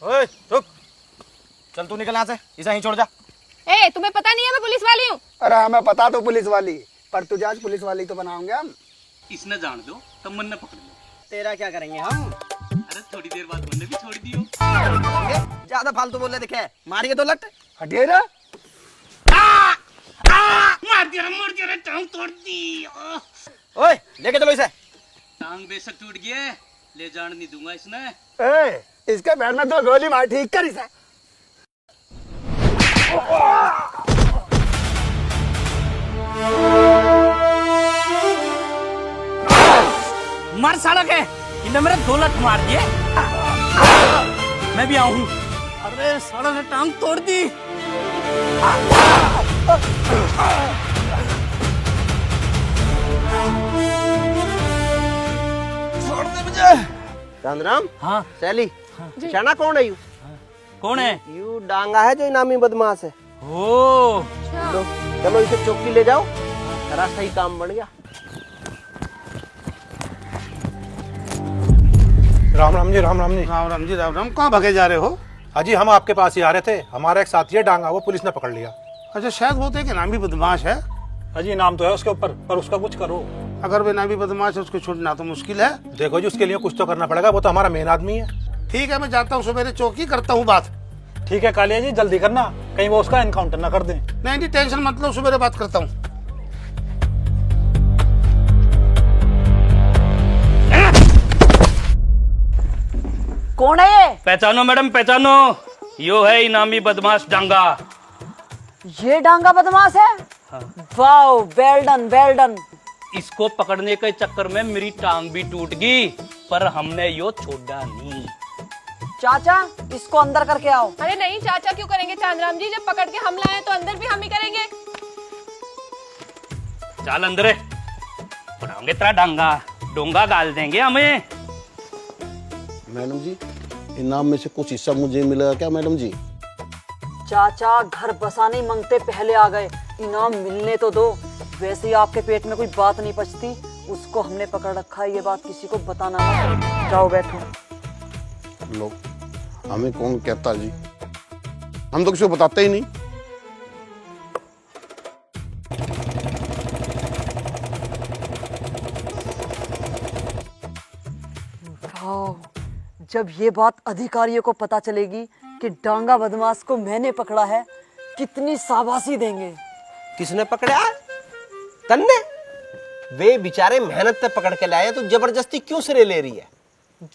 ओए रुक, चल तू निकल यहाँ से, इसे यहीं छोड़ जा। ए, तुम्हें पता नहीं है मैं पुलिस वाली हूँ? अरे हमें पता तो पुलिस वाली, पर तुझे आज पुलिस वाली तो बनाओगे हम। इसने जान दो तब मन न पकड़ लो। तेरा क्या करेंगे हम? अरे थोड़ी देर बाद मन ने भी छोड़ दियो। ज्यादा फालतू बोले दिखे, मारिए तो लट। हटिए रे। मार दिया रे, टांग तोड़ दी। ओए लेके चलो इसे। टांग बेशक टूट गया, ले जान नहीं दूंगा इसने। ए, इसके पैर में 2 गोली मार, ठीक कर इसे। मार साला के, इन्हें मेरे 2 लत मार दिए। मैं भी आऊं। अरे साला ने टांग तोड़ दी। छोड़ दे मुझे। राम। हाँ सैली, शाना कौन है यू? कौन है? यू डांगा है जो इनामी बदमाश है। ओ लो, चलो इसे चौकी ले जाओ, तेरा सही काम बढ़ गया। राम राम जी, राम राम जी। राम राम जी, राम राम। कहाँ भागे जा रहे हो? अजी हम आपके पास ही आ रहे थे, हमारा एक साथी है डांगा, वो पुलिस ने पकड़ लिया। अच्छा, शायद वो तो एक इनामी बदमाश है। अजी नाम तो है उसके ऊपर, पर उसका कुछ करो। अगर वो इनामी बदमाश है उसको छोड़ना तो मुश्किल है। देखो जी, उसके लिए कुछ तो करना पड़ेगा, वो तो हमारा मेन आदमी है। ठीक है, मैं जाता हूँ सवेरे चौकी, करता हूँ बात। ठीक है कालिया जी, जल्दी करना, कहीं वो उसका एनकाउंटर ना कर दें। नहीं टेंशन मत लो, सवेरे बात करता हूँ। कौन है ये? पहचानो मैडम, पहचानो। यो है इनामी बदमाश डांगा। ये डांगा बदमाश है? Wow, well done, well done. इसको पकड़ने के चक्कर में मेरी टांग भी टूट गई, पर हमने यो छोड़ा नहीं। चाचा, इसको अंदर करके आओ। अरे नहीं चाचा, क्यों करेंगे चांदराम जी? जब पकड़ के हम लाए तो अंदर भी हम ही करेंगे। चल अंदर, पढ़ाओगे तेरा डांगा, डोंगा गाल देंगे हमें। मैडम जी, इनाम में से कुछ हिस्सा मुझे मिलेगा क्या मैडम जी? चाचा, घर बसाने मांगते पहले आ गए, इनाम मिलने तो दो। वैसे ही आपके पेट में कोई बात नहीं पचती, उसको हमने पकड़ रखा है, ये बात किसी को बताना मत। जाओ बैठो। लोग हमें कौन कहता जी, हम तो किसी को बताते ही नहीं। जब ये बात अधिकारियों को पता चलेगी कि डांगा बदमाश को मैंने पकड़ा है, कितनी शाबाशी देंगे। किसने पकड़ा? तन्ने? वे बेचारे मेहनत से पकड़ के लाए, तो जबरदस्ती क्यों सिरे ले रही है?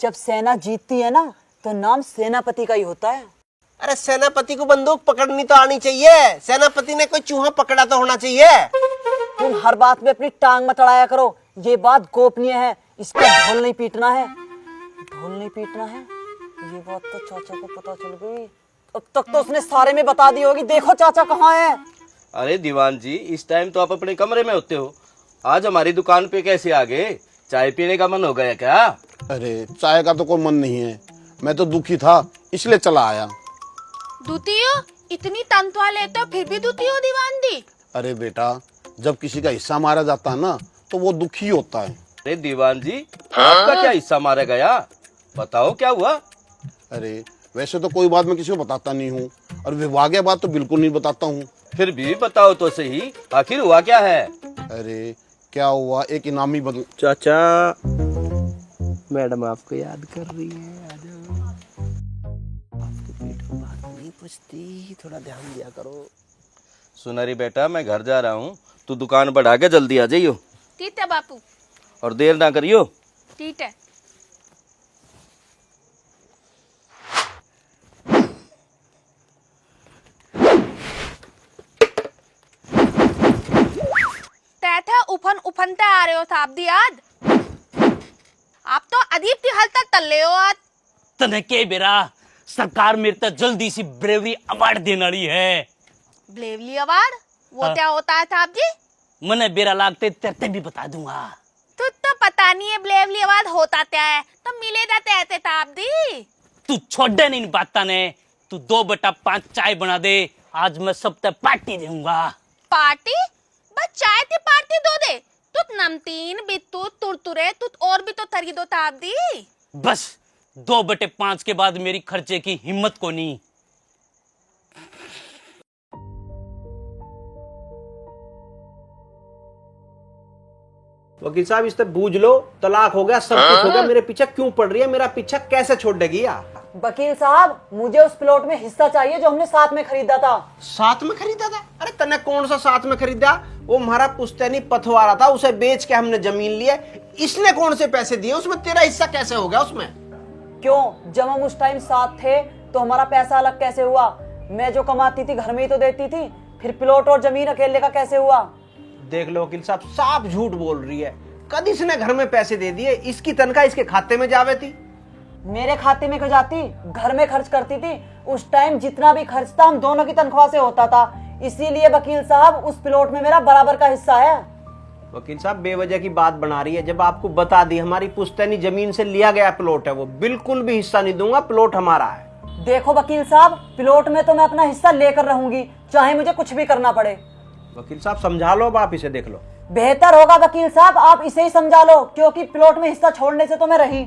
जब सेना जीतती है ना, तो नाम सेनापति का ही होता है। अरे सेनापति को बंदूक पकड़नी तो आनी चाहिए, सेनापति ने कोई चूहा पकड़ा तो होना चाहिए। तुम हर बात में अपनी टांग मत अड़ाया करो, ये बात गोपनीय है, इसका ढोल नहीं पीटना है। ढोल नहीं पीटना है, ये बात तो चाचा को पता चल गई, अब तक तो उसने सारे में बता दी होगी। देखो चाचा कहाँ है। अरे दीवान जी, इस टाइम तो आप अपने कमरे में होते हो, आज हमारी दुकान पे कैसे आ गए? चाय पीने का मन हो गया क्या? अरे चाय का तो कोई मन नहीं है, मैं तो दुखी था इसलिए चला आया। दूती हो? इतनी तनख्वाह लेते हो फिर भी दूती हो दीवान दी? अरे बेटा, जब किसी का हिस्सा मारा जाता है ना, तो वो दुखी होता है। अरे दीवान जी, आपका क्या हिस्सा मारा गया? बताओ क्या हुआ? अरे वैसे तो कोई बात मैं किसी को बताता नहीं हूँ, और विभागीय बात तो बिल्कुल नहीं बताता हूँ। फिर भी बताओ तो सही, आखिर हुआ क्या है? अरे क्या हुआ, एक इनामी बदल। चाचा, मैडम आपको याद कर रही है, आ जाओ। आपके पेट में बात नहीं पचती, थोड़ा ध्यान दिया करो। सुनरी बेटा, मैं घर जा रहा हूँ, तू दुकान बढ़ा के जल्दी आ जाइयो। ठीक है बापू। और देर ना करियो। ठीक है। तैथे उफन उफनते आ रहे हो साहब दी आज। आप तो अजीब सी हालत तल्ले हो आज। तने के बेरा सरकार मेरे तक जल्दी सी ब्रेवरी अवार्ड देने रही है। Bravely award? वो हाँ। क्या होता है साहब जी? मने बेरा लागते तेरे भी बता दूंगा। तो पता नहीं है ब्रेवली अवार्ड होता क्या है, तो मिले जाते ऐसे साहब दी। तू छोड़े नहीं बात ने, तू 2/5 चाय बना दे, आज मैं सब तक पार्टी दूंगा। पार्टी? बस चाय की पार्टी दो दे। तुत नमकीन बिट्टू तुरतुरे तुत और भी तो तरी दो ताप दी। बस 2/5 के बाद मेरी खर्चे की हिम्मत को नहीं। वकील साहब इससे बूझ लो, तलाक हो गया, सब कुछ हो गया, मेरे पीछे क्यों पड़ रही है, मेरा पीछा कैसे छोड़ देगी आप? वकील साहब मुझे उस प्लॉट में हिस्सा चाहिए जो हमने साथ में खरीदा था। साथ में खरीदा था? अरे तने कौन सा साथ में खरीदा? वो हमारा पुश्तैनी पथवारा था, उसे बेच के हमने जमीन ली है। इसने कौन से पैसे दिए उसमें? तेरा हिस्सा कैसे हो गया उसमें? क्यों, जब हम उस टाइम साथ थे तो हमारा पैसा अलग कैसे हुआ? मैं जो कमाती थी घर में ही तो देती थी, फिर प्लॉट और जमीन अकेले का कैसे हुआ? देख लो वकील साहब, साफ झूठ बोल रही है। कद इसने घर में पैसे दे दिए, इसकी तनख्वाह इसके खाते में जावे थी। मेरे खाते में क्यों जाती? घर में खर्च करती थी। उस टाइम जितना भी खर्च था हम दोनों की तनख्वाह से होता था, इसीलिए वकील साहब उस प्लॉट में मेरा बराबर का हिस्सा है। वकील साहब बेवजह की बात बना रही है, जब आपको बता दी हमारी पुश्तैनी जमीन से लिया गया प्लॉट है, वो बिल्कुल भी हिस्सा नहीं दूंगा, प्लॉट हमारा है। देखो वकील साहब, प्लॉट में तो मैं अपना हिस्सा लेकर रहूंगी, चाहे मुझे कुछ भी करना पड़े। वकील साहब समझा लो, अब आप इसे देख लो। बेहतर होगा वकील साहब आप इसे ही समझा लो, क्योंकि प्लॉट में हिस्सा छोड़ने से तो मैं रही।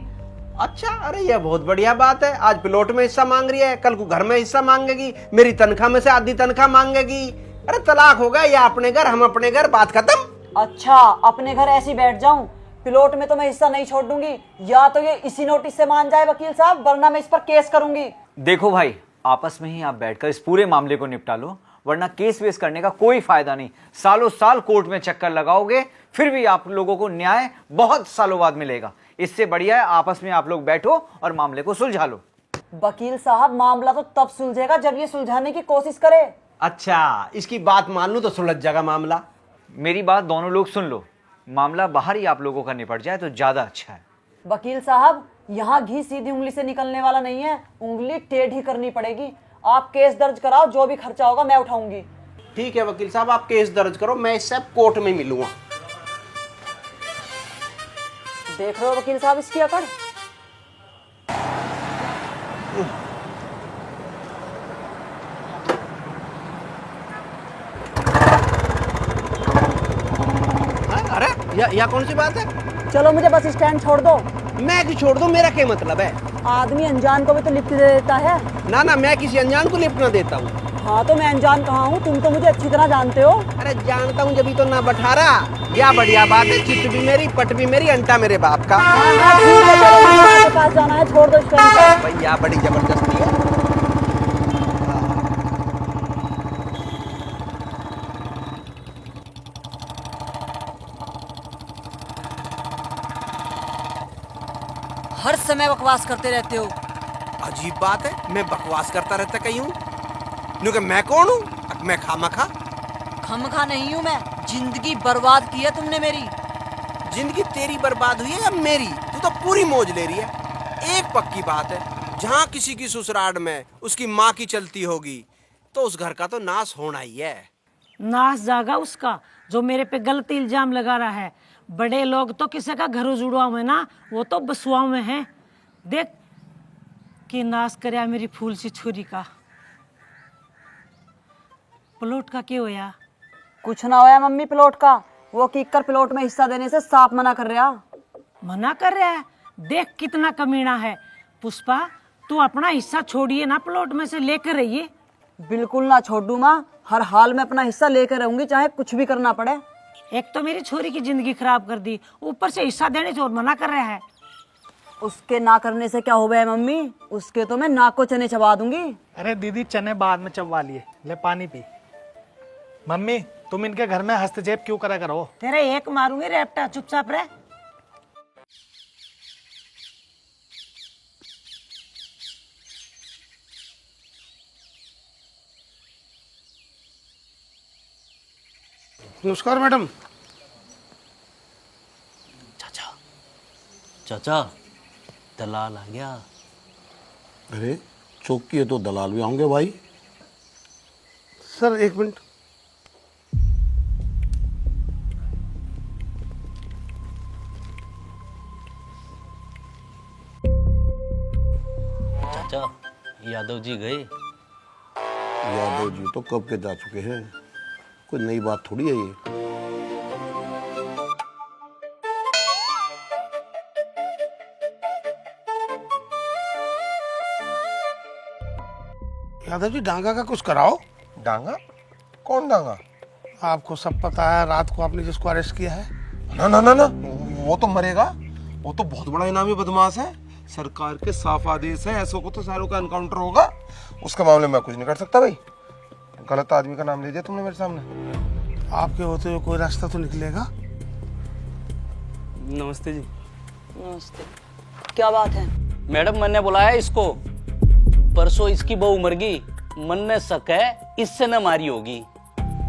अच्छा, अरे ये बहुत बढ़िया बात है। आज प्लॉट में हिस्सा मांग रही है, कल को घर में हिस्सा मांगेगी, मेरी तनख्वाह में से आधी तनख्वाह मांगेगी। अरे तलाक हो गया, या अपने घर हम अपने घर, बात खत्म। अच्छा, अपने घर ऐसी बैठ जाऊं? प्लॉट में तो मैं हिस्सा नहीं छोड़ दूंगी, या तो ये इसी नोटिस से मान जाए वकील साहब, वरना मैं इस पर केस करूंगी। देखो भाई, आपस में ही आप बैठकर इस पूरे मामले को निपटा लो, वरना केस वेस करने का कोई फायदा नहीं। सालों साल कोर्ट में चक्कर लगाओगे, फिर भी आप लोगों को न्याय बहुत सालों बाद मिलेगा। इससे बढ़िया है आपस में आप लोग बैठो और मामले को सुलझा लो। वकील साहब मामला तो तब सुलझेगा जब ये सुलझाने की कोशिश करे। अच्छा, इसकी बात मान लूं तो सुलझ जाएगा मामला। मेरी बात दोनों लोग सुन लो, मामला बाहर ही आप लोगों का निपट जाए तो ज्यादा अच्छा है। वकील साहब, यहाँ घी सीधी उंगली से निकलने वाला नहीं है, उंगली टेढ़ी करनी पड़ेगी। आप केस दर्ज कराओ, जो भी खर्चा होगा मैं उठाऊंगी। ठीक है वकील साहब, आप केस दर्ज करो, मैं इससे कोर्ट में मिलूंगा। देख रहे हो वकील साहब इसकी अकड़? अरे या कौन सी बात है? चलो मुझे बस स्टैंड छोड़ दो। मैं क्यों छोड़ दूं, मेरा क्या मतलब है? आदमी अनजान को भी तो लिफ्ट दे देता है। ना ना, मैं किसी अनजान को लिफ्ट ना देता हूँ। हाँ तो मैं अनजान कहाँ हूँ, तुम तो मुझे अच्छी तरह जानते हो। अरे जानता हूँ जब तो ना बठारा। या बढ़िया बात है, चिट भी मेरी, पट भी मेरी, अंटा मेरे बाप का। हाँ, ठीक है, चलो मुझे के पास जाना है, छोड़ दो स्टैंड पर। भैया बड़ी जबरदस्ती है। हर समय बकवास करते रहते हो। अजीब बात है, मैं बकवास करता रहता कहीं हूँ? क्योंकि मैं कौन हूँ? मैं खामखा? खमखा नहीं हूँ मैं, जिंदगी बर्बाद की है तुमने मेरी। जिंदगी तेरी बर्बाद हुई है या मेरी? तू तो पूरी मौज ले रही है। एक पक्की बात है, जहाँ किसी की ससुराल में उसकी माँ की चलती होगी तो उस घर का तो नाश होना ही है। नाश जागा उसका जो मेरे पे गलत इल्जाम लगा रहा है। बड़े लोग तो किसी का घर उजुड़वा में ना, वो तो बसुआ में है। देख कि नाश करया मेरी फूल सी छुरी का। प्लॉट का क्या होया? कुछ ना होया मम्मी, प्लॉट का वो किकर प्लॉट में हिस्सा देने से साफ मना कर रहा। मना कर रहा है? देख कितना कमीना है। पुष्पा, तू अपना हिस्सा छोड़िए ना, प्लॉट में से लेकर रहिए। बिल्कुल ना छोड़ू माँ, हर हाल में अपना हिस्सा लेकर रहूंगी, चाहे कुछ भी करना पड़े। एक तो मेरी छोरी की जिंदगी खराब कर दी, ऊपर से हिस्सा देने से और मना कर रहा है। उसके ना करने से क्या हो गया मम्मी, उसके तो मैं नाक को चने चबा दूंगी। अरे दीदी, चने बाद में चबवा लिए, ले पानी पी। मम्मी, तुम इनके घर में हस्तक्षेप क्यों करा करो? तेरे एक मारूंगी रेपटा, चुपचाप रह। नमस्कार मैडम। चाचा, चाचा, दलाल आ गया। अरे चौकी है तो दलाल भी आएंगे भाई। सर एक मिनट। चाचा, यादव जी गए? यादव जी तो कब के जा चुके हैं, कोई नई बात थोड़ी है ये। यादव जी डांगा का कुछ कराओ। डांगा? कौन डांगा? आपको सब पता है, रात को आपने जिसको अरेस्ट किया है। ना ना ना ना, वो तो मरेगा। वो तो बहुत बड़ा इनामी बदमाश है। सरकार के साफ आदेश है, ऐसों को तो सारों का एनकाउंटर होगा। उसके मामले में कुछ नहीं कर सकता भाई। गलत आदमी का नाम ले दिया तुमने मेरे सामने। आपके होते हुए कोई रास्ता तो निकलेगा। नमस्ते जी। नमस्ते। क्या बात है? मैडम मैंने बुलाया इसको, परसों इसकी बहू मर गई, मन में शक है इससे न मारी होगी।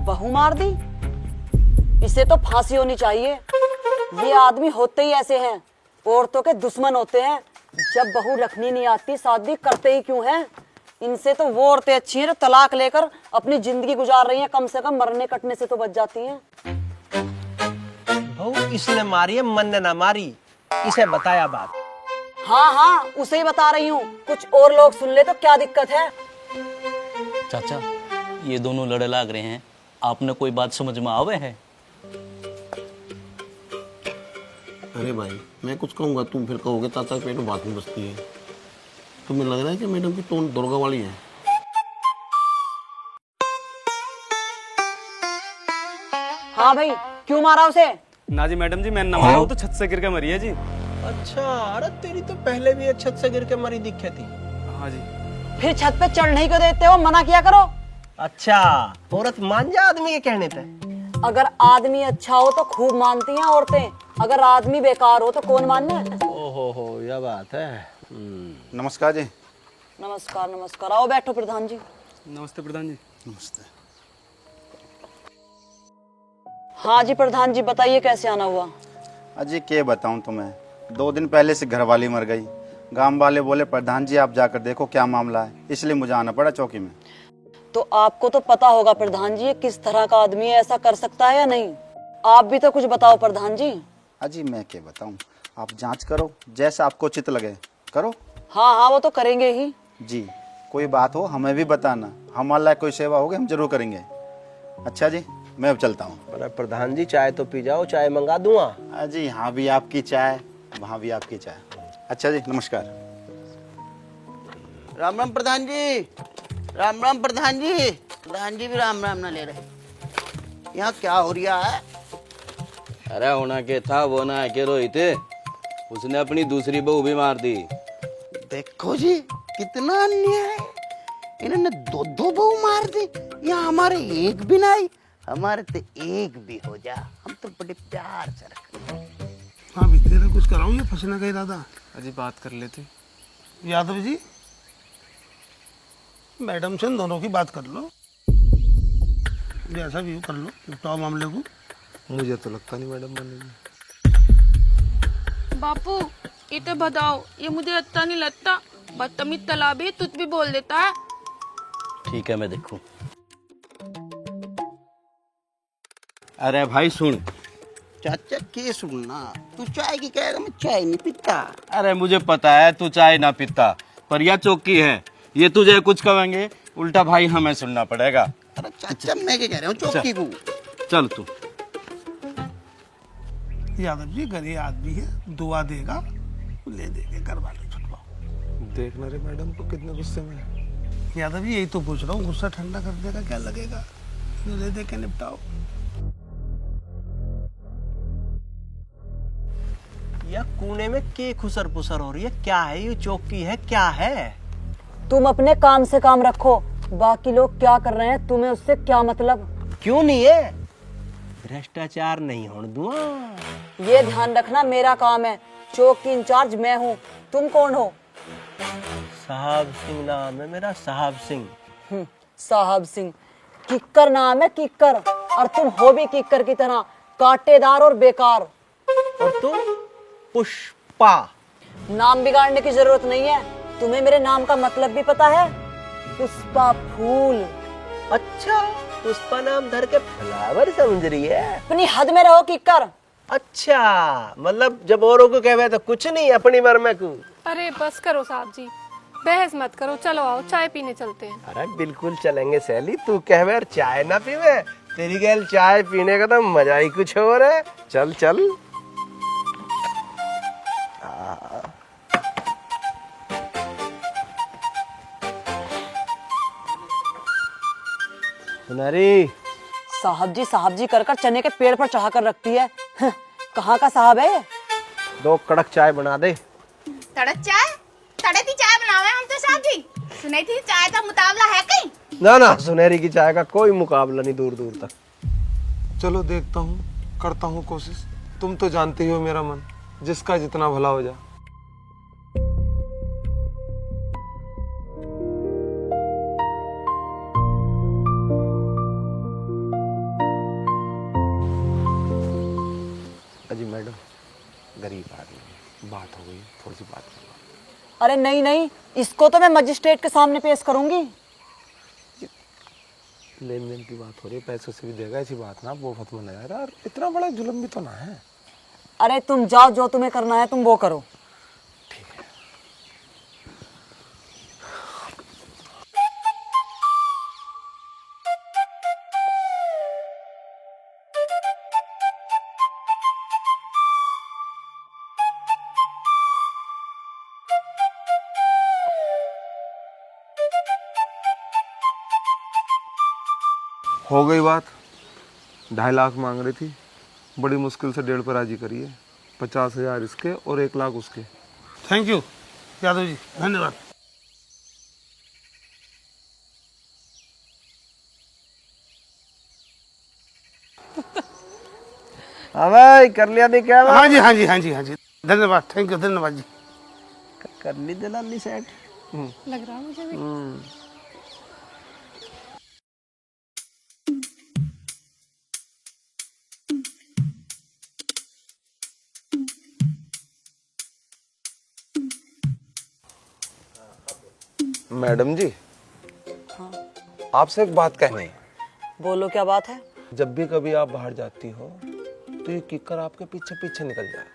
बहू मार दी? इसे तो फांसी होनी चाहिए। ये आदमी होते ही ऐसे हैं, औरतों के दुश्मन होते हैं। जब बहू रखनी नहीं आती शादी करते ही क्यों हैं? इनसे तो वो औरतें अच्छी हैं जो तलाक लेकर अपनी जिंदगी गुजार रही हैं, कम से कम मरने कटने से तो बच जाती हैं। बहू इसने मारी है, मन ने ना मारी। इसे बताया बात। हाँ हाँ, उसे ही बता रही हूँ। कुछ और लोग सुन ले तो क्या दिक्कत है? चाचा ये दोनों लड़े लाग रहे हैं, आपने कोई बात समझ में आवे है? अरे भाई मैं कुछ कहूँगा तुम फिर कहोगे चाचा के पेट में बात नहीं बसती है। तुम्हें लग रहा है कि मैडम की टोन दुर्गा वाली है? हाँ भाई, क्यों मारा उसे? ना जी मैडम जी, मैं न मारा, वो तो छत से गिर के मरी है जी। अच्छा, अरे तेरी तो पहले भी छत से गिर के मरी दिखे थी। हाँ जी। फिर छत पे चढ़ने को देते हो, मना किया करो। अच्छा, औरत मान जा आदमी के कहने पे। अगर आदमी अच्छा हो तो खूब मानती हैं औरतें, अगर आदमी बेकार हो तो कौन मानना है? ओहो, यह बात है। नमस्कार जी। नमस्कार नमस्कार। आओ बैठो प्रधान जी। नमस्ते प्रधान जी। नमस्ते। हाँ जी प्रधान जी, बताइए कैसे आना हुआ? अजी क्या बताऊं तुम्हें, 2 दिन पहले से घरवाली मर गई। गांव वाले बोले प्रधान जी आप जाकर देखो क्या मामला है, इसलिए मुझे आना पड़ा चौकी में। तो आपको तो पता होगा प्रधान जी, ये किस तरह का आदमी है, ऐसा कर सकता है या नहीं? आप भी तो कुछ बताओ प्रधान जी। अजी मैं क्या बताऊं, आप जांच करो, जैसा आपको उचित लगे करो। हाँ हाँ, वो तो करेंगे ही जी। कोई बात हो हमें भी बताना, हमारा कोई सेवा होगी हम जरूर करेंगे। अच्छा जी, मैं अब चलता हूँ। प्रधान जी चाय तो पी जाओ, चाय मंगा दूंगा। अजी यहाँ भी आपकी चाय, वहाँ भी आपकी चाय। अच्छा जी, नमस्कार। राम राम प्रधान जी। राम राम प्रधान जी। प्रधान जी भी राम राम ना ले रहे। यहाँ क्या हो रहा है? अरे होना के था वो ना के रोहित, उसने अपनी दूसरी बहू भी मार दी। देखो जी कितना अन्याय है, इन्होंने 2 बहू मार दी। यहाँ हमारे एक भी नहीं, हमारे तो एक भी हो जा, हम तो बड़े प्यार से रखते। हाँ भी तेरे कुछ कराऊं या फंसने का इरादा? अजी बात कर लेते। यादव जी, मैडम से इन दोनों की बात कर लो, जैसा भी हो कर लो, निपटाओ मामले को। मुझे तो लगता नहीं मैडम बनेगी। बापू इते बताओ, ये मुझे अच्छा नहीं लगता। बदतमीज तालाबी तुझ भी बोल देता है। ठीक है मैं देखूं। अरे भाई सुन। चाचा के सुनना, तू चाय की कहेगा, मैं चाय नहीं पीता। अरे मुझे पता है तू चाय ना पीता, पर यह चौकी है, ये तुझे कुछ कहेंगे उल्टा भाई हमें सुनना पड़ेगा। अरे चाचा मैं क्या कह रहा हूँ, चौकी को चल तू। यादव जी गरीब आदमी है, दुआ देगा, ले देंगे, घर वाले छुटवाओ। देखना रे मैडम को कितने गुस्से में है। यादव जी यही तो पूछ रहा हूँ, गुस्सा ठंडा करने का क्या लगेगा, ले दे के निपटाओ। या कोने में के खुसर पुसर हो रही है, क्या है ये चौकी है क्या है? तुम अपने काम से काम रखो, बाकी लोग क्या कर रहे हैं तुम्हें उससे क्या मतलब? क्यों नहीं है? भ्रष्टाचार नहीं होने दूंगा। ये ध्यान रखना, मेरा काम है, चौकी इंचार्ज मैं हूँ। तुम कौन हो? साहब सिंह नाम है मेरा, साहब सिंह। साहब सिंह? किक्कर नाम है, किक्कर। और तुम हो भी किक्कर की तरह, कांटेदार और बेकार। और तुम? पुष्पा। नाम बिगाड़ने की जरूरत नहीं है, तुम्हें मेरे नाम का मतलब भी पता है? पुष्पा फूल। अच्छा, पुष्पा नाम धर के फ्लावर समझ रही है? अपनी हद में रहो किक्कर। अच्छा, मतलब जब औरों को कहवे तो कुछ नहीं, अपनी मर में को। अरे बस करो साहब जी, बहस मत करो, चलो आओ चाय पीने चलते हैं। अरे बिल्कुल चलेंगे सैली, तू कहवे और चाय ना पीवे, तेरी गैल चाय पीने का तो मजा ही कुछ और है। चल चल। सुनहरी। साहब जी कर कर चने के पेड़ पर चढ़ा कर रखती है। कहाँ का साहब है? 2 कड़क चाय बना दे। तड़क चाय? तड़े थी चाय बनावे हम तो साहब जी। सुनाई थी चाय का मुकाबला है कहीं? ना ना, सुनहरी की चाय का कोई मुकाबला नहीं दूर दूर तक। चलो देखता हूँ, करता हूँ कोशिश। तुम तो जानते ही हो मेरा मन, जिसका जितना भला हो जाए। अजी मैडम, गरीब आदमी, बात हो गई, थोड़ी सी बात करो। अरे नहीं नहीं, इसको तो मैं मजिस्ट्रेट के सामने पेश करूंगी। लेन देन की बात हो रही है, पैसों से भी देगा, ऐसी बात ना, वो फत मना यार, इतना बड़ा जुल्म भी तो ना है। अरे तुम जाओ, जो तुम्हें करना है तुम वो करो। हो गई बात। 2.5 लाख मांग रही थी, बड़ी मुश्किल से 1.5 पर राजी करिए। 50,000 इसके और 1 लाख उसके। थैंक यू यादव जी, धन्यवाद। हाँ भाई, कर लिया दे क्या? हाँ जी हाँ जी हाँ जी हाँ जी, धन्यवाद, थैंक यू, धन्यवाद जी। कर ली दलाली सेट। लग रहा मुझे भी। मैडम जी, आपसे एक बात कहनी है। बोलो, क्या बात है? जब भी कभी आप बाहर जाती हो तो ये किकर आपके पीछे पीछे निकल जाए।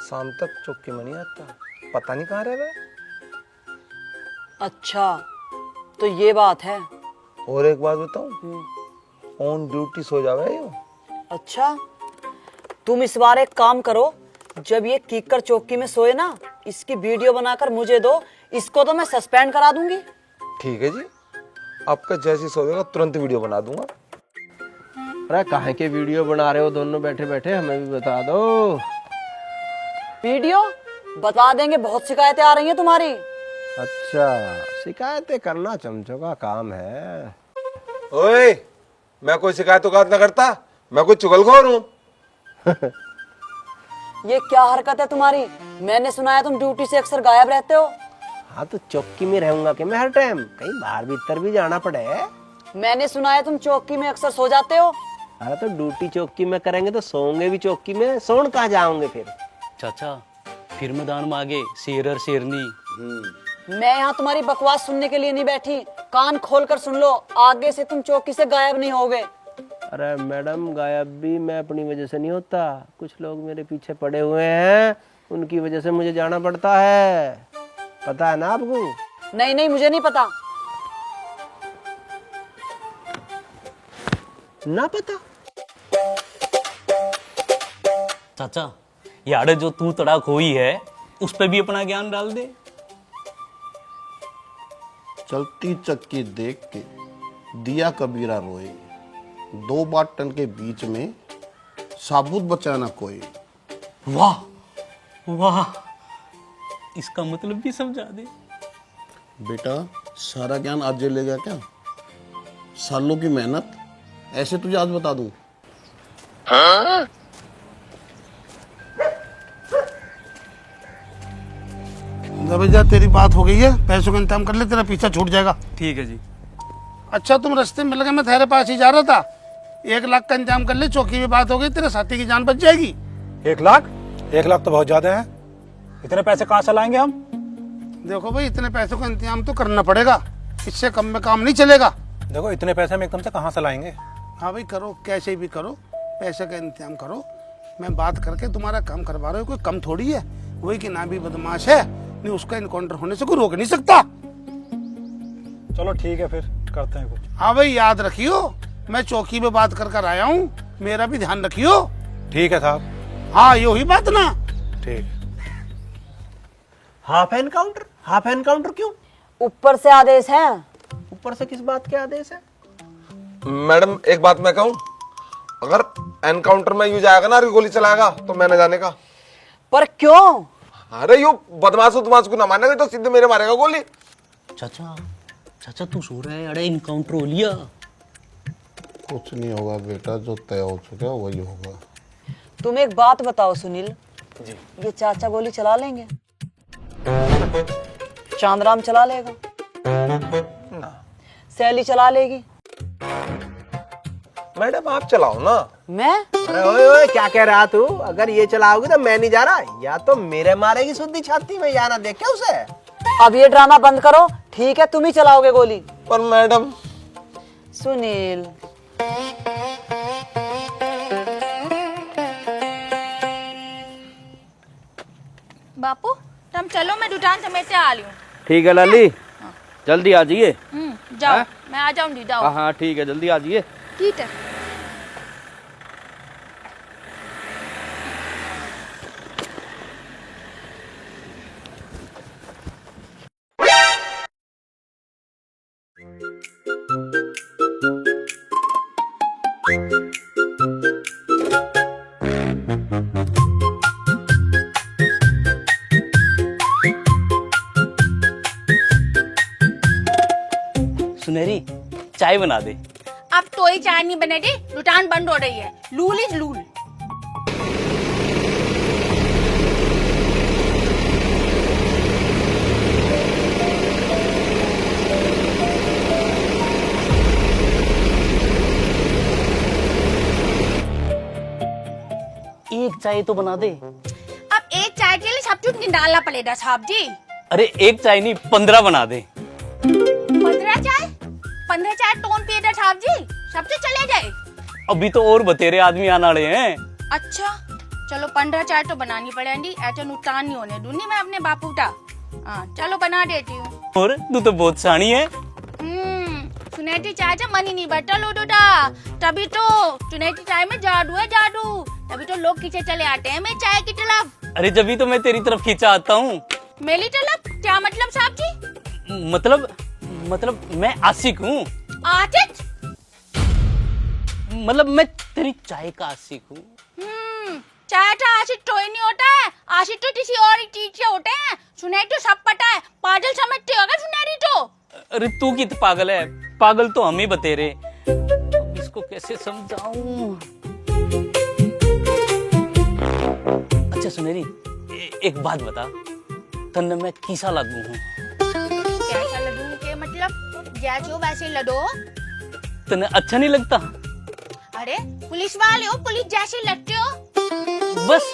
शाम तक चौकी में नहीं आता, पता नहीं कहाँ रह गए। अच्छा, तो ये बात है। और एक बात बताऊं, ऑन ड्यूटी सो जावे यो। अच्छा, तुम इस बार एक काम करो, जब ये कीकर चौकी में सोए ना, इसकी वीडियो बनाकर मुझे दो, इसको तो मैं सस्पेंड करा दूंगी। ठीक है जी, आपका जैसी सोएगा तुरंत वीडियो बना दूंगा। अरे काहे के वीडियो बना रहे हो दोनों बैठे बैठे, हमें भी बता दो। वीडियो बता देंगे, बहुत शिकायतें आ रही हैं तुम्हारी। अच्छा, शिकायतें करना चमचों का काम है। ओए, मैं कोई शिकायत ना करता, मैं कोई चुगलखोर हूँ। ये क्या हरकत है तुम्हारी? मैंने सुना है तुम ड्यूटी से अक्सर गायब रहते हो। हाँ तो चौकी में रहूंगा कि मैं हर टाइम, कहीं बाहर भीतर भी जाना पड़े। मैंने सुना है तुम चौकी में अक्सर सो जाते हो। अरे तो ड्यूटी चौकी में करेंगे तो सोएंगे भी चौकी में, सोन कहाँ जाओगे फिर? चाचा, फिर मैदान में आगे शेर और शेरनी। मैं यहाँ तुम्हारी बकवास सुनने के लिए नहीं बैठी, कान खोल कर सुन लो, आगे से तुम चौकी से गायब नहीं होगे। अरे मैडम, गायब भी मैं अपनी वजह से नहीं होता, कुछ लोग मेरे पीछे पड़े हुए हैं, उनकी वजह से मुझे जाना पड़ता है, पता है ना आपको? नहीं नहीं, मुझे नहीं पता। ना पता? चाचा, यार जो तू तड़ाक हुई है उस पे भी अपना ज्ञान डाल दे। चलती चक्की देख के दिया कबीरा रोए, 2 बाटन के बीच में साबुत बचा ना कोई। वाह वाह, इसका मतलब भी समझा दे। बेटा, सारा ज्ञान आज ले गया क्या? सालों की मेहनत ऐसे तुझे आज बता दूं? हाँ? भैया, तेरी बात हो गई है, पैसों का इंतजाम कर ले, तेरा पीछा छूट जाएगा। ठीक है जी। अच्छा, तुम रास्ते में मिल गए, मैं तेरे पास ही जा रहा था। 1 लाख का इंतजाम कर ले, चौकी में बात हो गई, तेरे साथी की जान बच जाएगी। 1 लाख? 1 लाख तो बहुत ज्यादा है, इतने पैसे कहाँ से लाएंगे हम? देखो भाई, इतने पैसों का इंतजाम तो करना पड़ेगा, इससे कम में काम नहीं चलेगा। देखो, इतने पैसे हम एकदम से कहाँ से लाएंगे? हाँ भाई, करो, कैसे भी करो, पैसे का इंतजाम करो। मैं बात करके तुम्हारा काम करवा रहा हूँ, कोई कम थोड़ी है। वही कि ना भी बदमाश है, नहीं उसका इनकाउंटर होने से कोई रोक नहीं सकता। चलो ठीक है, फिर करते हैं कुछ। हाँ भाई, याद रखियो, मैं चौकी में बात कर आया हूँ, मेरा भी ध्यान रखियो। ठीक है साहब। हाँ, ये ही बात ना। ठीक। Half encounter? हाफ एनकाउंटर क्यों? ऊपर से आदेश है। ऊपर से किस बात के आदेश है? मैडम एक बात मैं कहूँ, अगर एनकाउंटर में यूं जाएगा ना गोली चलाएगा तो मैंने जाने का। पर क्यों? अरे यू बदमाश को ना मानेगा तो सीधे मेरे मारेगा गोली। चाचा चाचा तू सो रहा है? अरे इनकाउंटर हो लिया। कुछ नहीं होगा बेटा, जो तय हो चुका है वही होगा। तुम एक बात बताओ सुनील जी, ये चाचा गोली चला लेंगे? चांदराम चला लेगा? सैली चला लेगी? मैडम आप चलाओ ना। मैं? अरे ओए ओए क्या कह रहा तू? अगर ये चलाओगी तो मैं नहीं जा रहा, या तो मेरे मारेगी सुद्दी छाती में, या ना देख क्या उसे। अब ये ड्रामा बंद करो, ठीक है? तुम ही चलाओगे गोली। पर मैडम। सुनील बापू तुम चलो, मैं दुकान समेट से आ रही हूँ। ठीक है लाली, जल्दी आ जाइए। जाओ, मैं आ जाऊंगी, जाओ। हाँ ठीक है, जल्दी आ जाइए। ठीक है। सुनहरी चाय बना दे। अब तो ही चाय नहीं बनेगी, दुकान बंद हो रही है। Lol is lol. एक चाय तो बना दे। अब एक चाय के लिए सब कुछ निकालना पड़ेगा साहब जी। अरे एक चाय नहीं 15 बना दे। 15 चाय? 15 चाय कौन पिएगा साहब जी? सब तो चले जाए। अभी तो और बतेरे आदमी आने वाले हैं। अच्छा चलो 15 चाय तो बनानी पड़ेगी, ऐसा नुकसान नहीं होने दूंगी मैं अपने बापू का। हाँ चलो बना देती हूँ। और तू तो बहुत सानी है। चुनेटी चाय से मन ही नहीं बटा लो डोडा, तभी तो चुनेटी चाय में जादू है जादू, तभी तो लोग खींचे चले आते हैं मेरी चाय की तरफ। अरे जब भी तो मैं तेरी तरफ खींचा आता हूँ। मेरी तरफ क्या मतलब साहब जी? मतलब मैं आशिक हूँ। आशिक? मतलब मैं तेरी चाय का आशिक हूँ। चाय का आशिक तो ही नहीं होता है, आशिक तो किसी और ही चीज से होते हैं। सुनेरी तो सब पता है, पागल समझते होगा सुनेरी तो। अरे तू कितना पागल है? पागल तो हम ही बतेरे। अब इसको कैसे समझाऊं? अच्छा सुनेरी एक बात बता, तन्ने मैं किसा लगू हूँ? कैसा लगूं के मतलब? जैसे हो वैसे ही लड़ो। तन्ने अच्छा नहीं लगता? अरे पुलिस वाले हो, पुलिस जैसे लगते हो। बस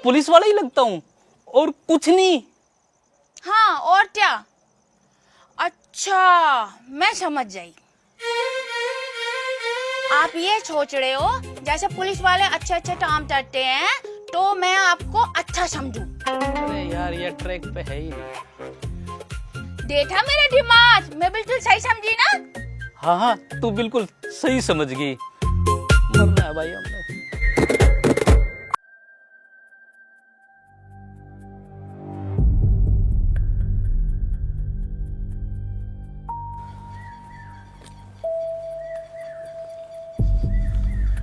पुलिस वाला ही लगता हूँ और कुछ नहीं। हाँ और क्या? अच्छा मैं समझ गई। आप ये सोच रहे हो जैसे पुलिस वाले अच्छे अच्छे काम करते हैं तो मैं आपको अच्छा समझूं। अरे यार ये ट्रैक पे है ही नहीं। देखा मेरा दिमाग, मैं बिल्कुल सही समझी ना? हाँ तू बिल्कुल सही समझ गई। मरना है भाई हमने।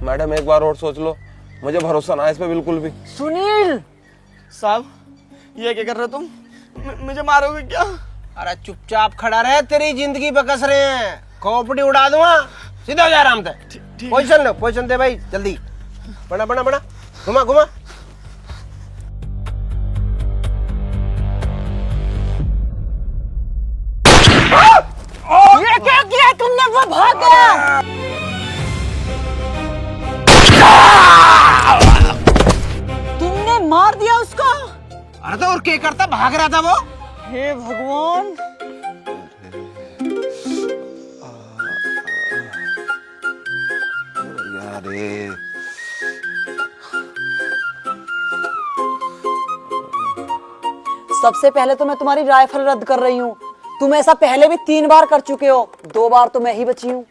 मैडम एक बार और सोच लो, मुझे भरोसा ना है इस पे बिल्कुल भी। सुनील साहब ये क्या कर रहे हो तुम? मुझे मारोगे क्या? अरे चुपचाप खड़ा रहे, तेरी जिंदगी पे कस रहे हैं, खोपड़ी उड़ा दूंगा। सीधा हो जा आराम से। पोजीशन लो, पोजीशन दे भाई जल्दी। बना बना बना, घुमा घुमा। ये क्या किया तुमने? वो भाग गया। तुमने मार दिया उसको? अरे तो और क्या करता, भाग रहा था वो। हे भगवान। अरे सबसे पहले तो मैं तुम्हारी राइफल रद्द कर रही हूँ। तुम ऐसा पहले भी 3 बार कर चुके हो, 2 बार तो मैं ही बची हूँ।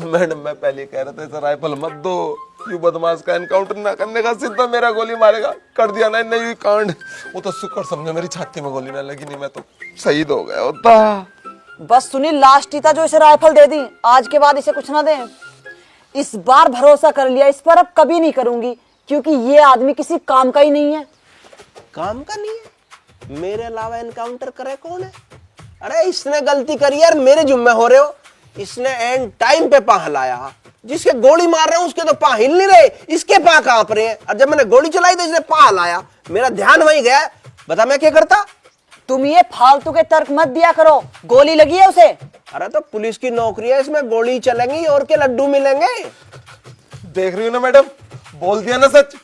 मैडम मैं पहले कह रहा था इसे राइफल मत दो, यू बदमाश का एनकाउंटर ना करने का, सीधा मेरा गोली मारेगा। कर दिया ना नहीं कांड। वो तो शुक्र समझो मेरी छाती में गोली ना लगी, नहीं मैं तो शहीद हो गया होता। बस सुनील लास्ट ही था जो इसे राइफल दे दी, आज के बाद इसे कुछ ना दें। इस बार भरोसा कर लिया, इस पर अब कभी नहीं करूंगी, क्योंकि ये आदमी किसी काम का ही नहीं है। काम का नहीं है? मेरे अलावा एनकाउंटर करे कौन है? अरे इसने गलती करी यार, मेरे जुम्मे हो रहे हो। इसने एंड टाइम पे पाह लाया। जिसके गोली मार रहे हैं उसके तो पाह हिल नहीं रहे, इसके पाह कांप रहे हैं। और जब मैंने गोली चलाई तो इसने पाह लाया, मेरा ध्यान वहीं गया। बता मैं क्या करता? तुम ये फालतू के तर्क मत दिया करो, गोली लगी है उसे। अरे तो पुलिस की नौकरी है, इसमें गोली चलेंगी और के लड्डू मिलेंगे। देख रही हो ना मैडम, बोल दिया ना सच,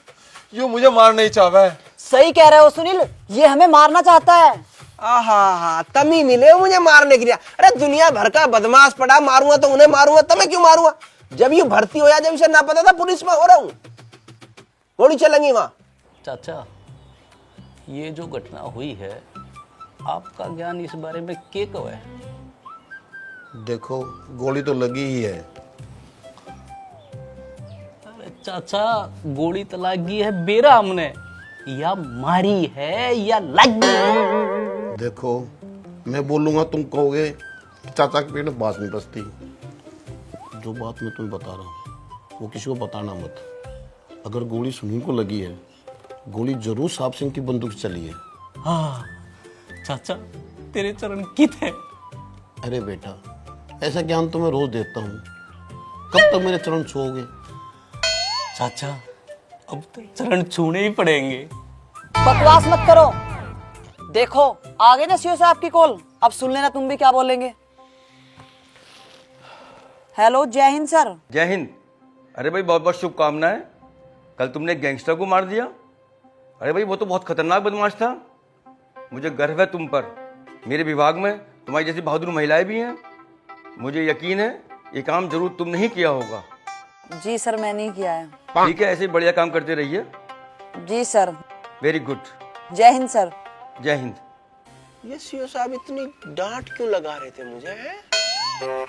यूं मुझे मार नहीं चाहा है। सही कह रहे हो सुनील, ये हमें मारना चाहता है। आहा, तमी मिले हो मुझे मारने के लिए। अरे दुनिया भर का बदमाश पड़ा, मारूंगा तो उन्हें मारूंगा, तुम्हें क्यों मारूंगा? जब ये भर्ती हो या जब इसे ना पता था पुलिस में हो रहा हूं, गोली चलेंगी वहां। चाचा, ये जो घटना हुई है, आपका ज्ञान इस बारे में क्या कहो है? देखो, गोली तो लगी ही है। अरे चाचा, गोली तो लगी है बेरा हमने, या मारी है या लगी। देखो, मैं बोलूंगा तुम कहोगे चाचा के पेट में बात नहीं बसती। जो बात मैं तुम्हें बता रहा हूँ वो किसी को बताना मत। अगर गोली सुनील को लगी है, गोली जरूर साहब सिंह की बंदूक से चली है। हाँ चाचा, तेरे चरण कित है। अरे बेटा, ऐसा ज्ञान तो मैं रोज देता हूँ, कब तक मेरे चरण छूओगे? चाचा, अब तो चरण छूने ही पड़ेंगे। बकवास मत करो। देखो आगे ना सीओ साहब की कॉल, अब सुन लेना तुम भी क्या बोलेंगे। हेलो, जय हिंद सर। जय हिंद। अरे भाई बहुत बहुत शुभकामनाएं। कल तुमने गैंगस्टर को मार दिया। अरे भाई वो तो बहुत खतरनाक बदमाश था। मुझे गर्व है तुम पर। मेरे विभाग में तुम्हारी जैसी बहादुर महिलाएं भी हैं। मुझे यकीन है ये काम जरूर तुमने ही किया होगा। जी सर, मैंने ही किया है। ठीक है, ऐसे ही बढ़िया काम करते रहिए। जी सर। Very good. जय हिंद सर। जय हिंद। ये सीओ साहब इतनी डांट क्यों लगा रहे थे मुझे?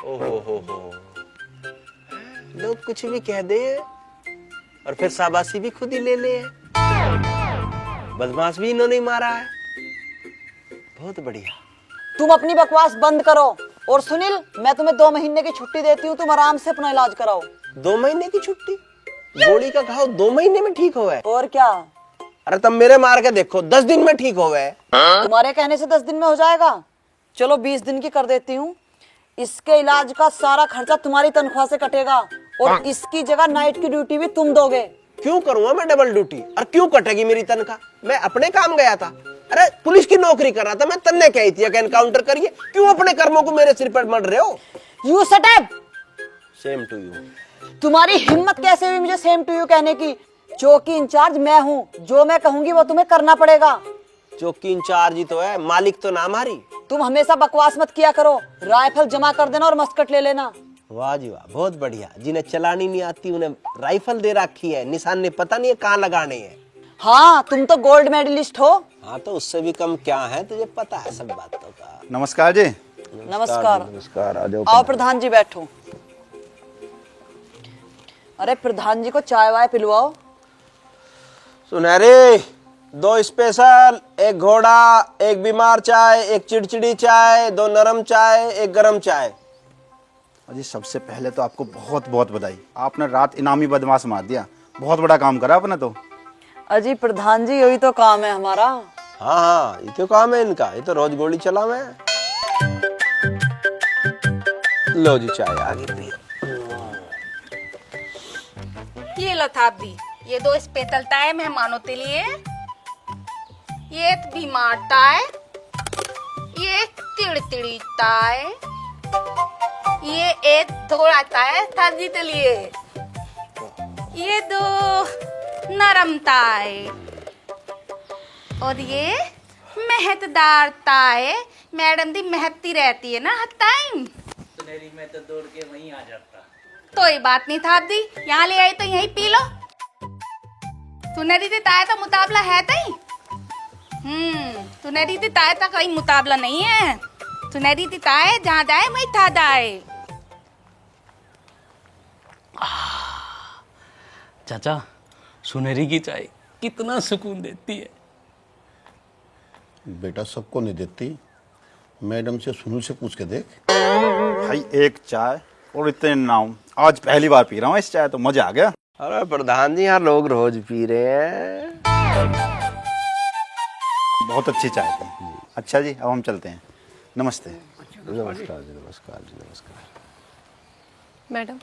ओहो, लोग कुछ भी कह दे और फिर शाबाशी भी खुद ही ले ले। बदमाश भी इन्होंने मारा है। बहुत बढ़िया। तुम अपनी बकवास बंद करो। और सुनील, मैं तुम्हें 2 महीने की छुट्टी देती हूँ, तुम आराम से अपना इलाज कराओ। 2 महीने की छुट्टी? गोली का घाव 2 महीने में ठीक हो गए? और क्या? अरे तब मेरे मार के देखो, 10 दिन में ठीक हो गए। तुम्हारे कहने से 10 दिन में हो जाएगा? चलो 20 दिन की कर देती हूँ। इसके इलाज का सारा खर्चा तुम्हारी तनख्वाह से कटेगा, और इसकी जगह नाइट की ड्यूटी भी तुम दोगे। क्यों करूंगा मैं डबल ड्यूटी, और क्यों कटेगी मेरी तनख्वाह? मैं अपने काम गया था। अरे पुलिस की नौकरी कर रहा था मैं, तन्ने कही थी कि एनकाउंटर करिए। क्यों अपने कर्मों को मेरे सिर पर मढ़ रहे हो? You shut up. Same to you. तुम्हारी हिम्मत कैसे हुई मुझे सेम टू यू कहने की? चौकी इंचार्ज मैं हूँ, जो मैं कहूंगी वो तुम्हें करना पड़ेगा। चौकी इंचार्ज ही तो है, मालिक तो ना मारी। तुम हमेशा बकवास मत किया करो। राइफल जमा कर देना और मस्कट ले लेना। वाह जी वाह, बहुत बढ़िया। जिन्हें चलानी नहीं आती उन्हें राइफल दे रखी है, निशान ने पता नहीं है कहाँ लगाने हैं। हाँ, तुम तो गोल्ड मेडलिस्ट हो। हाँ तो उससे भी कम क्या है, तुझे पता है सब बातों का। नमस्कार जी। नमस्कार। नमस्कार, आ जाओ। आओ प्रधान जी, बैठो। अरे प्रधान जी को चाय वाय पिलवाओ। सुनहरे, 2 स्पेशल, 1 घोड़ा, 1 बीमार चाय, 1 चिड़चिड़ी चाय, 2 नरम चाय, 1 गरम चाय। अजी सबसे पहले तो आपको बहुत बहुत बधाई, आपने रात इनामी बदमाश मार दिया। बहुत बड़ा काम करा आपने तो। अजी प्रधान जी, यही तो काम है हमारा। हाँ, ये तो काम है इनका, ये तो रोज गोली चला मैं। लो जी चाय आगे पियो। ये लो थाप दी, ये 2 स्पेशल चाय मेहमानों के लिए, ये बीमार चाय, ये चिड़चिड़ी चाय, ये 1 थोड़ा चाय थाजी के लिए, ये 2 नरम चाय, और ये मेहतदार चाय। मैडम दी मेहती रहती है ना हर टाइम। सुनहरी में तो दौड़ के वहीं आ जाता। कोई बात नहीं थाप दी, यहाँ ले आई तो यहीं पी लो। सुनहरी दी ताए तो मुकाबला है तई। सुनहरी दी ताए तो कोई मुकाबला नहीं है। सुनहरी दी ताए जहाँ जाए वहीं था जाए। चाचा, सुनहरी की चाय कितना सुकून देती है। बेटा सबको नहीं देती, मैडम से सुनील से पूछ के देख। भाई एक चाय और इतने नाम, आज पहली बार पी रहा हूँ इस चाय, तो मजा आ गया। अरे प्रधान जी, यहाँ लोग रोज पी रहे हैं। बहुत अच्छी चाय थी। अच्छा जी, अब हम चलते हैं। नमस्ते। नमस्कार जी, नमस्कार जी, नमस्कार। मैडम,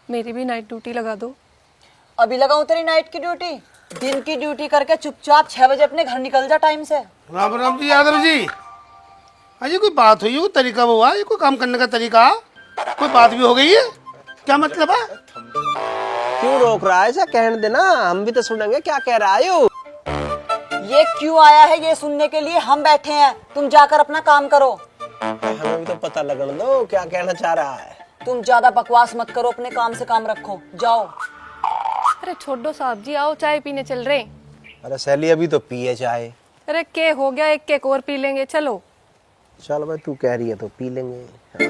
मेरी भी नाइट ड्यूटी लगा दो। अभी लगाऊं तेरी नाइट की ड्यूटी? दिन की ड्यूटी करके चुपचाप 6 बजे अपने घर निकल जा टाइम से। राम राम जी यादव जी। अजय कोई बात हुई, कोई तरीका हुआ, ये कोई काम करने का तरीका, कोई बात भी हो गई है, क्या मतलब है? क्यों रोक रहा है? ऐसा कहने देना, हम भी तो सुनेंगे क्या कह रहा है। ये क्यों आया है ये सुनने के लिए? हम बैठे हैं, तुम जाकर अपना काम करो। हमें भी तो पता लगने दो क्या कहना चाह रहा है। तुम ज्यादा बकवास मत करो, अपने काम से काम रखो, जाओ। अरे छोड़ो साहब जी, आओ चाय पीने चल रहे। अरे सैली, अभी तो पिए चाय। अरे के हो गया, एक केक और पी लेंगे, चलो। चल भाई, तू कह रही है तो पी लेंगे।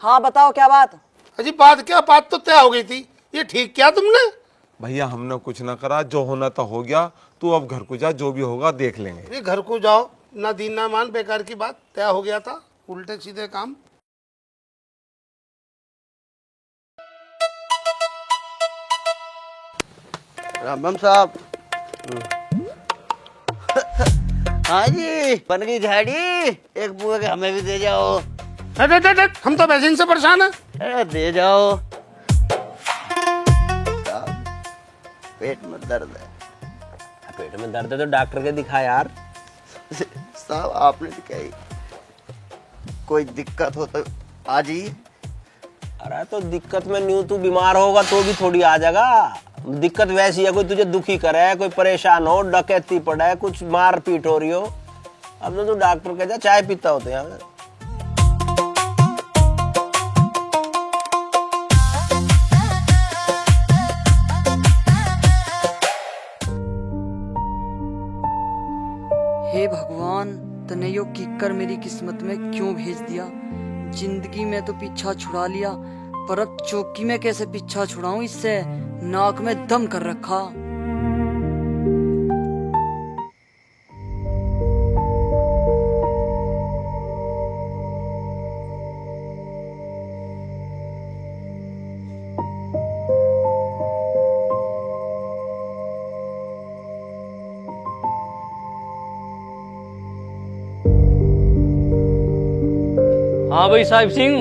हाँ बताओ क्या बात? अजी बात क्या, बात तो तय हो गई थी, ये ठीक किया तुमने? भैया हमने कुछ ना करा, जो होना था हो गया। तू अब घर को जा, जो भी होगा देख लेंगे। ये घर को जाओ, ना दीन ना मान, बेकार की बात, तय हो गया था, उल्टे सीधे काम। रामबम साहब। हाँ जी, बन गई झाड़ी, एक बुआ के हमें भी दे जाओ। हम तो वैसे से परेशान है। अरे दे जाओ। पेट में दर्द है। पेट में दर्द है तो डॉक्टर के दिखा यार। साहब आपने दिखाई, कोई दिक्कत हो तो आ जाइए। अरे तो दिक्कत में न्यू तू बीमार होगा तो भी थोड़ी आ जाएगा। दिक्कत वैसी है, कोई तुझे दुखी करे, कोई परेशान हो, डकैती पड़ा है, कुछ मार पीट हो रही हो, अब तो तू डॉक्टर के जा, चाय पीता होते यहाँ। हे भगवान, तने यो किक्कर मेरी किस्मत में क्यों भेज दिया? जिंदगी में तो पीछा छुड़ा लिया, पर अब चौकी में कैसे पीछा छुड़ाऊं इससे? नाक में दम कर रखा। हाँ भाई साहिब सिंह,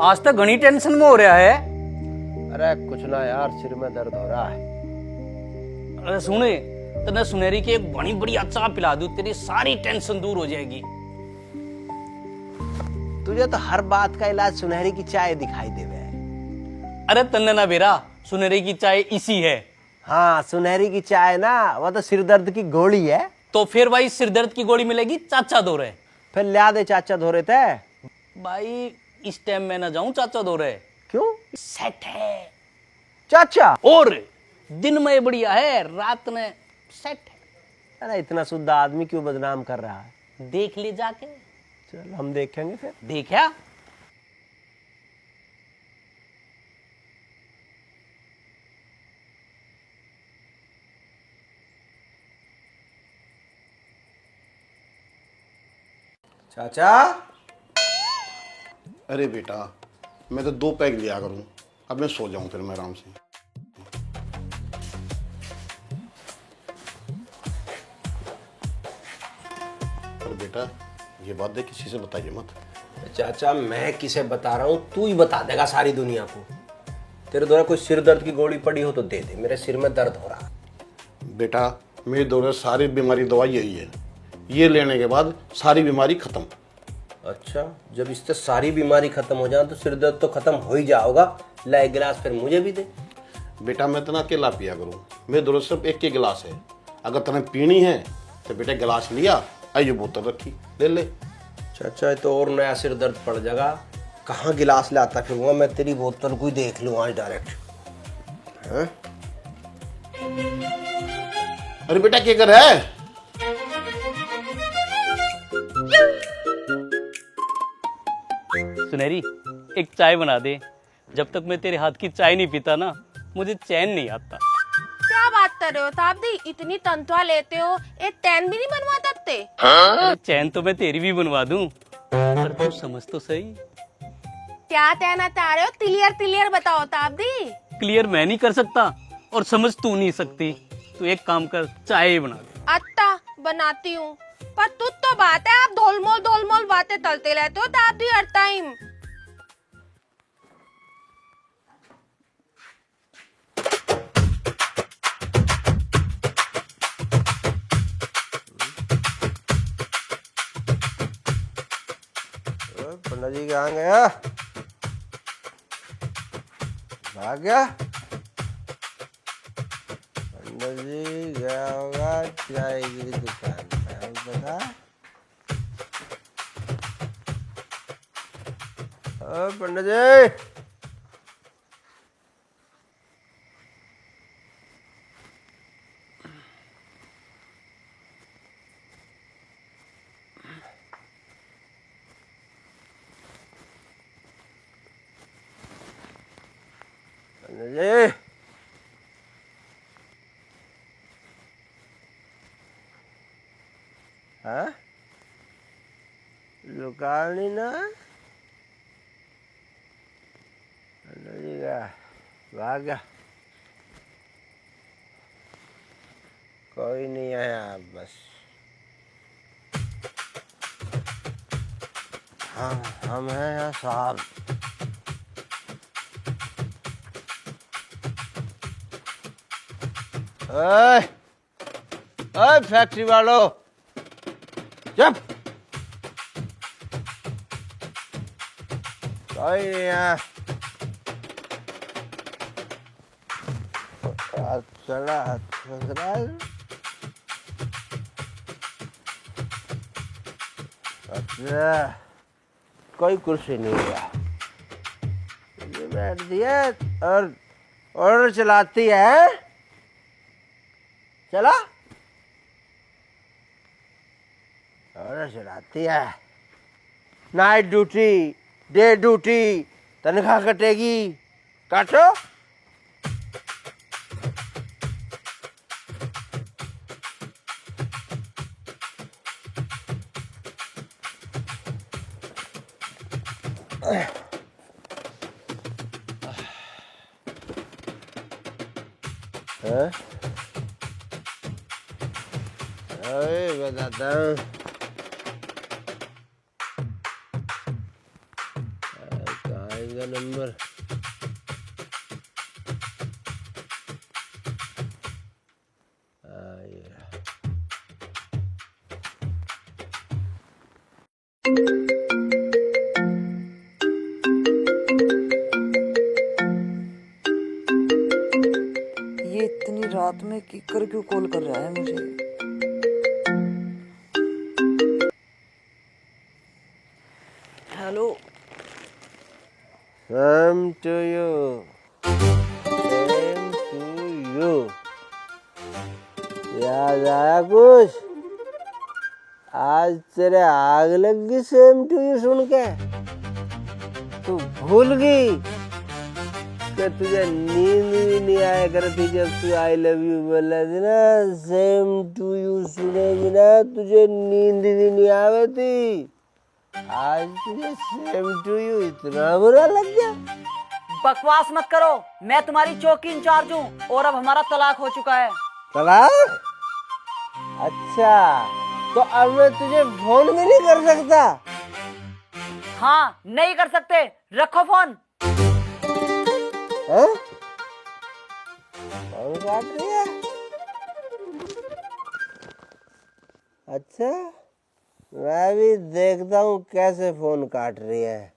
आज तक घनी टेंशन में हो रहा है। अरे कुछ ना यार, सिर में दर्द हो रहा है। अरे सुने, तने सुनहरी की एक बड़ी बढ़िया चाय पिला दूं, तेरी सारी टेंशन दूर हो जाएगी। तुझे तो हर बात का इलाज सुनहरी की चाय दिखाई देवे। अरे तन्ने ना बेरा, सुनहरी की चाय इसी है। हाँ, सुनहरी की चाय ना, वो तो सिर दर्द की गोली है। तो फिर भाई सिर दर्द की गोली मिलेगी चाचा दो रहे। फिर लिया दे चाचा धो रहे थे। भाई इस टाइम मैं ना जाऊं चाचा दो रहे। क्यों? सेट है चाचा। और दिन में बढ़िया है, रात में सेट है। अरे इतना शुद्ध आदमी क्यों बदनाम कर रहा है? देख ले जाके। चल हम देखेंगे फिर। देखा? चाचा। अरे बेटा, मैं तो 2 पैक लिया करूं, अब मैं सो जाऊं फिर मैं आराम से। पर बेटा ये बात देख किसी से बताइए मत। चाचा मैं किसे बता रहा हूँ, तू ही बता देगा सारी दुनिया को। तेरे द्वारा कोई सिर दर्द की गोली पड़ी हो तो दे दे, मेरे सिर में दर्द हो रहा। बेटा मेरे द्वारा सारी बीमारी दवाई यही है, ये लेने के बाद सारी बीमारी खत्म। अच्छा, जब इससे सारी बीमारी खत्म हो जाए तो सिर दर्द तो खत्म हो ही जाओगा। ला एक गिलास फिर मुझे भी दे। बेटा मैं इतना अकेला पिया करूँ, मेरे द्वारा सिर्फ एक के गिलास है। अगर तुम्हें पीनी है तो बेटा गिलास लिया, आइए बोतल रखी, ले ले। चाचा तो और नया सिर दर्द पड़ जाएगा, कहाँ गिलास लाता फिरूंगा मैं, तेरी बोतल को ही देख लूँ आज डायरेक्ट। अरे बेटा क्या कर रहा है? सुनहरी एक चाय बना दे, जब तक मैं तेरे हाथ की चाय नहीं पीता ना मुझे चैन नहीं आता। कर रहे हो साहब दी? इतनी तनख्वाह लेते हो, एक टैन भी नहीं बनवा सकते? अरे चैन तो मैं तेरी भी बनवा दूं, पर तू समझ तो सही। क्या कहना चाह रहे हो? क्लियर क्लियर बताओ साहब दी। क्लियर मैं नहीं कर सकता और समझ तू नहीं सकती। तू एक काम कर, चाय ही बना दे। अच्छा बनाती हूँ, पर तू तो बात है, आप धोलमोल बातें तलते रहते हो साहब दी हर टाइम। पंडा जी कहाँ गया? भाग गया? पंडा जी गया होगा चाय की दुकान पे, पता? ओ पंडा जी, जी हाँ लुकानी ना जी का भाग गया। कोई नहीं है आप बस हम हैं यहाँ साहब। ओए ओए फैक्ट्री वालों, चुप। कोई नहीं है। चला अच्छा कोई कुर्सी नहीं है, ये बैठ दिया और ऑर्डर चलाती है। चला ऑर्डर चलाती है। नाइट ड्यूटी, डे ड्यूटी, तनख्वाह कटेगी, काटो। हाँ? अरे बताता हूँ, कहाँ इनका नंबर? ये इतनी रात में किकर क्यों कॉल कर रहा है मुझे? Hello. Same to you. Same to you. याद आया कुछ? आज तेरे आग लग गई सेम टू यू सुन के? तू भूल गई कि तुझे नींद भी नहीं आया करती जब तू आई लव यू बोला थी ना? सेम टू यू सुने बिना तुझे नींद भी नहीं आवे थी। आज तुझे सेम टू यू इतना बुरा लग गया? बकवास मत करो, मैं तुम्हारी चौकी इंचार्ज हूँ और अब हमारा तलाक हो चुका है। तलाक? अच्छा, तो अब मैं तुझे फोन भी नहीं कर सकता? हाँ, नहीं कर सकते। रखो फोन। हैं? फोन काट दिया? अच्छा, मैं भी देखता हूँ कैसे फोन काट रही है।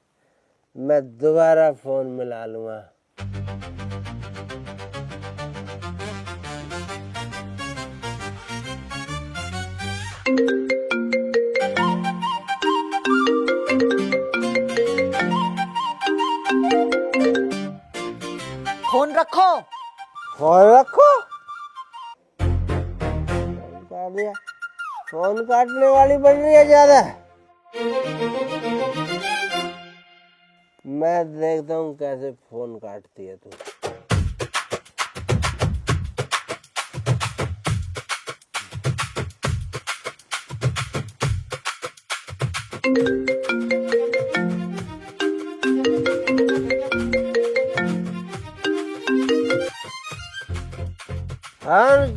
मैं दोबारा फोन मिला लूंगा। फोन रखो। फोन रखो? फोन काट दिया। फोन काटने वाली बन रही है ज्यादा। मैं देखता हूँ कैसे फोन काटती है तू। फोन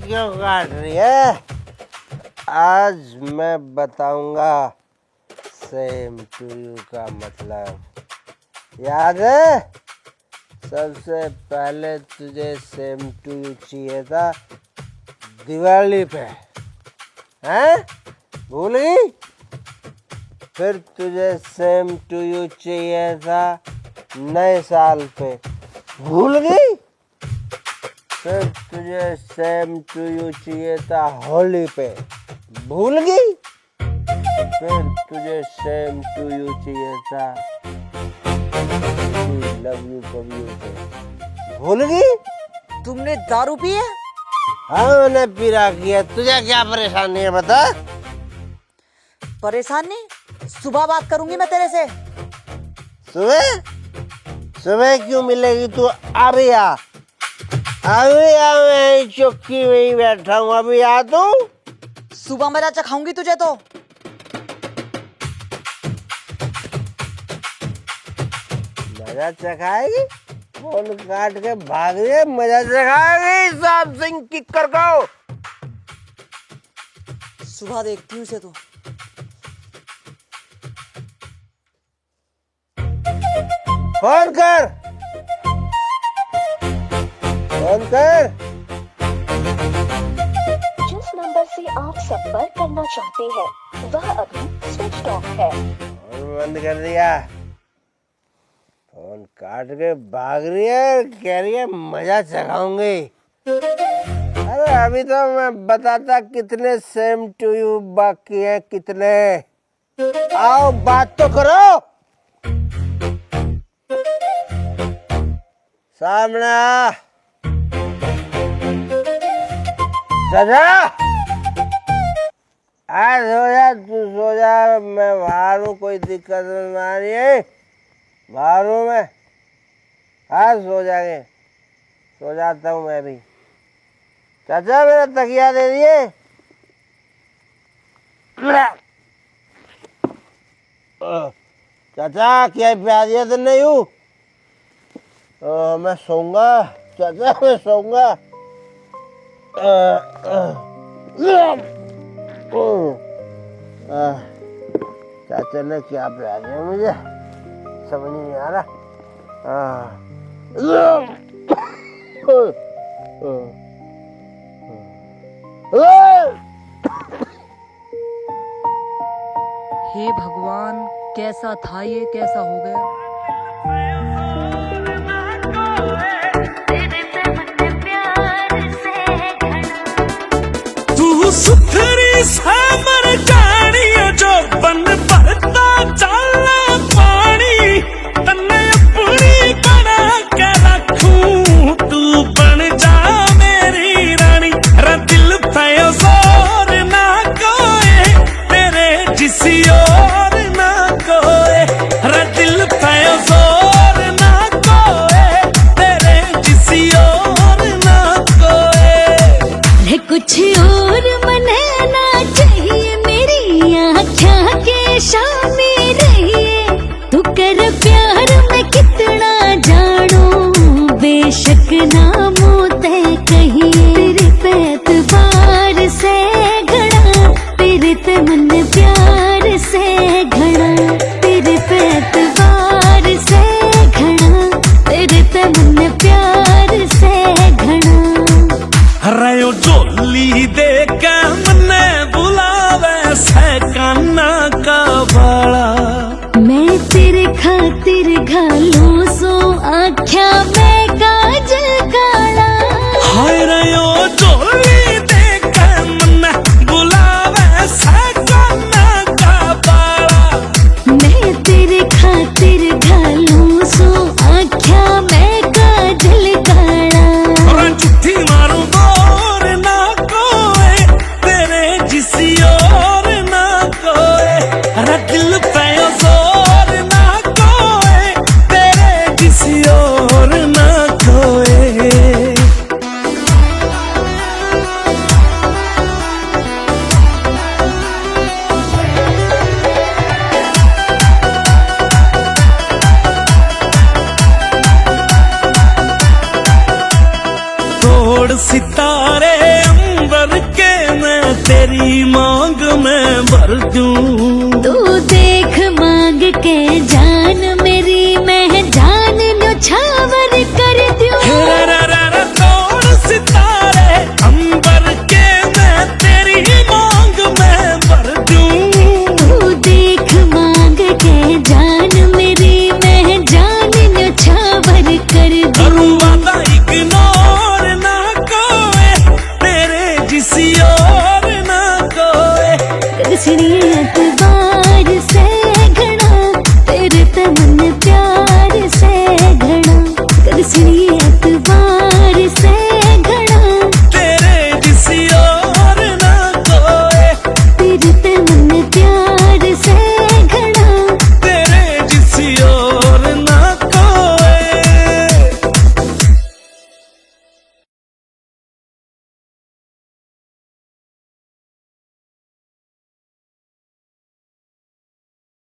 क्यों काट रही है? आज मैं बताऊंगा सेम टू यू का मतलब। याद है? सबसे पहले तुझे सेम टू यू चाहिए था दिवाली पे, हैं? भूल गई? फिर तुझे सेम टू यू चाहिए था नए साल पे, भूल गई? फिर तुझे सेम टू यू चाहिए था होली पे, भूल गई? फिर तुझे सेम टू यू चाहिए था लव यू कभी पे, भूल गई? तुमने दारू पी है? हाँ मैंने पी रखी है। तुझे क्या परेशानी है बता? परेशानी? सुबह बात करूंगी मैं तेरे से। सुबह? सुबह क्यों मिलेगी तू? अभी आ, अभी आ, मैं चौकी में ही बैठा हूँ, अभी आ तू। सुबह मेरा चखाऊंगी तुझे तो। मजा चखाएगी? फोन काट के भाग रही, मजा चखाएगी साहब सिंह किक्कर को। सुबह देखती हूँ इसे तो। फोन कर, फोन कर। जिस नंबर से आप संपर्क करना चाहते हैं वह अभी स्विच ऑफ है। फोन बंद कर दिया। फोन काट के भाग रही है, कह रही है मजा चखाऊंगी। अरे अभी तो मैं बताता कितने सेम टू यू बाकी हैं, कितने। आओ बात तो करो। सामने आ। सजा आज सो जा, तू सो जा, मैं बाहर हूँ, कोई दिक्कत नहीं आ रही है। बाहर हूँ मैं, हाँ सो जाएंगे, सो जाता हूँ मैं भी। चाचा मेरा तकिया दे दिए। चाचा क्या प्याज दिया तो नहीं हूँ, मैं सोऊंगा चाचा, मैं सोऊंगा। चाचा ने क्या प्यार दिया मुझे समझ नहीं आ रहा। हे भगवान, कैसा था ये, कैसा हो गया। तू सुथरी सामर जानी जो बन भरता चाला पानी, तन्ने अपनी बना के रखूं, तू बन जा मेरी रानी। रा दिल पे जोर ना कोई तेरे जिसी और ना कोई, रा दिल पे जोर ना कोई तेरे जिसी और ना कोई। कुछ और मने ना चाहिए, मेरी आँखों के सामने रहिए। तू कर प्यार मैं कितना जानू, बेशक नामों तय कहिए। तेरे पे एतबार से घड़ा, तेरे पे मन प्यार से घड़ा, तेरे पे एतबार से घड़ा, तेरे पे मन प्यार से घड़ा। रयो जोली दे के मने बुलावे सकाना का बाड़ा, मैं तेरे खातिर घालू सो आख्या मैं काजल काला। हाय रयो जोली दे के मने बुलावे सकाना का बाड़ा, मैं तेरे खातिर घालू सो आख्या मैं काजल सितारे अंबर के मैं तेरी मांग में भर दूं। तू देख मांग के जान मेरी मैं जान न्योछावर कर दूं। तोड़ सितारे अंबर के मैं तेरी मांग में भर दूं। तू देख मांग के जान मेरी मैं जान न्योछावर कर दूं। करूं वादा इग्नोर ना कोई तेरे जिसी और ना कोई। कर सुनिए